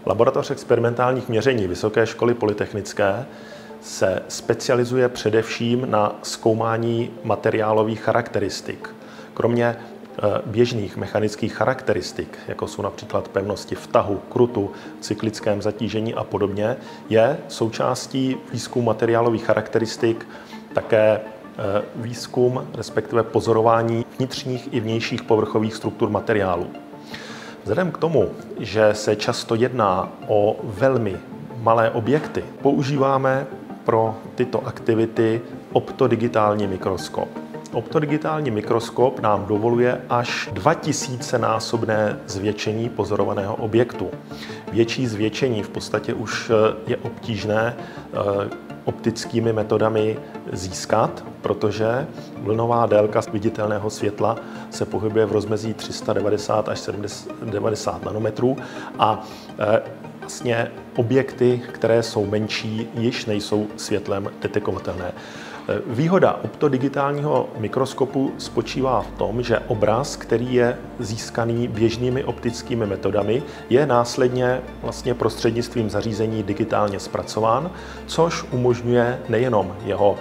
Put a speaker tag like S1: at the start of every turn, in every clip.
S1: Laboratoř experimentálních měření Vysoké školy polytechnické se specializuje především na zkoumání materiálových charakteristik. Kromě běžných mechanických charakteristik, jako jsou například pevnosti v tahu, krutu, cyklickém zatížení a podobně, je součástí výzkumu materiálových charakteristik také výzkum, respektive pozorování vnitřních i vnějších povrchových struktur materiálu. Vzhledem k tomu, že se často jedná o velmi malé objekty, používáme pro tyto aktivity optodigitální mikroskop. Optodigitální mikroskop nám dovoluje až 2000násobné zvětšení pozorovaného objektu. Větší zvětšení v podstatě už je obtížné optickými metodami získat, protože vlnová délka viditelného světla se pohybuje v rozmezí 390 až 790 nanometrů a vlastně objekty, které jsou menší, již nejsou světlem detekovatelné. Výhoda optodigitálního mikroskopu spočívá v tom, že obraz, který je získaný běžnými optickými metodami, je následně vlastně prostřednictvím zařízení digitálně zpracován, což umožňuje nejenom jeho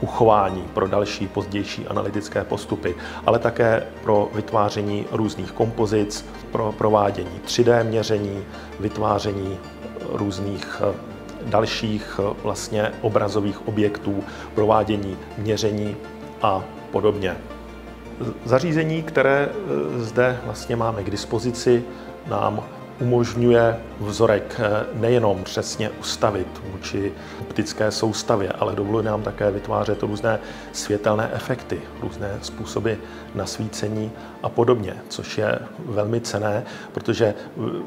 S1: uchování pro další pozdější analytické postupy, ale také pro vytváření různých kompozic, pro provádění 3D měření, vytváření různých dalších vlastně obrazových objektů, provádění měření a podobně. Zařízení, které zde vlastně máme k dispozici, nám umožňuje vzorek nejenom přesně ustavit vůči optické soustavě, ale dovoluje nám také vytvářet různé světelné efekty, různé způsoby nasvícení a podobně, což je velmi cenné, protože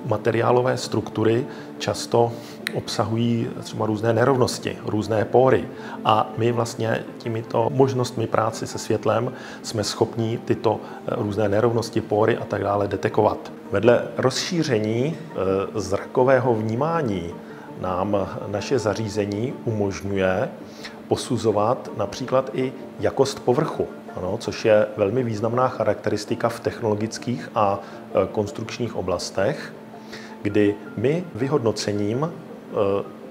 S1: materiálové struktury často obsahují třeba různé nerovnosti, různé pory a my vlastně těmito možnostmi práce se světlem jsme schopni tyto různé nerovnosti, pory a tak dále detekovat. Vedle rozšíření zrakového vnímání nám naše zařízení umožňuje posuzovat například i jakost povrchu, což je velmi významná charakteristika v technologických a konstrukčních oblastech, kdy my vyhodnocením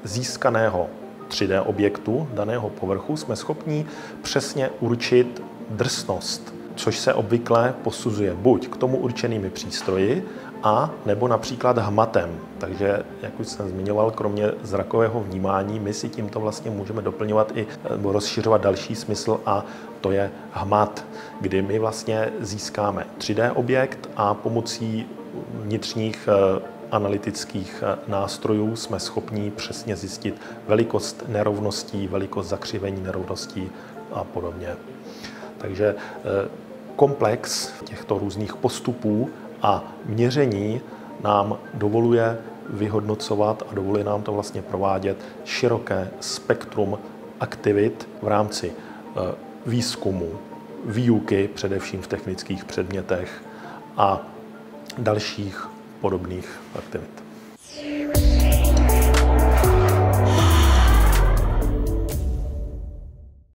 S1: získaného 3D objektu daného povrchu jsme schopni přesně určit drsnost, což se obvykle posuzuje buď k tomu určenými přístroji, a nebo například hmatem. Takže, jak už jsem zmiňoval, kromě zrakového vnímání, my si tímto vlastně můžeme doplňovat i nebo rozšiřovat další smysl a to je hmat, kdy my vlastně získáme 3D objekt a pomocí vnitřních analytických nástrojů jsme schopni přesně zjistit velikost nerovností, velikost zakřivení nerovností a podobně. Takže komplex těchto různých postupů a měření nám dovoluje vyhodnocovat a dovoluje nám to vlastně provádět široké spektrum aktivit v rámci výzkumu, výuky, především v technických předmětech a dalších podobných aktivit.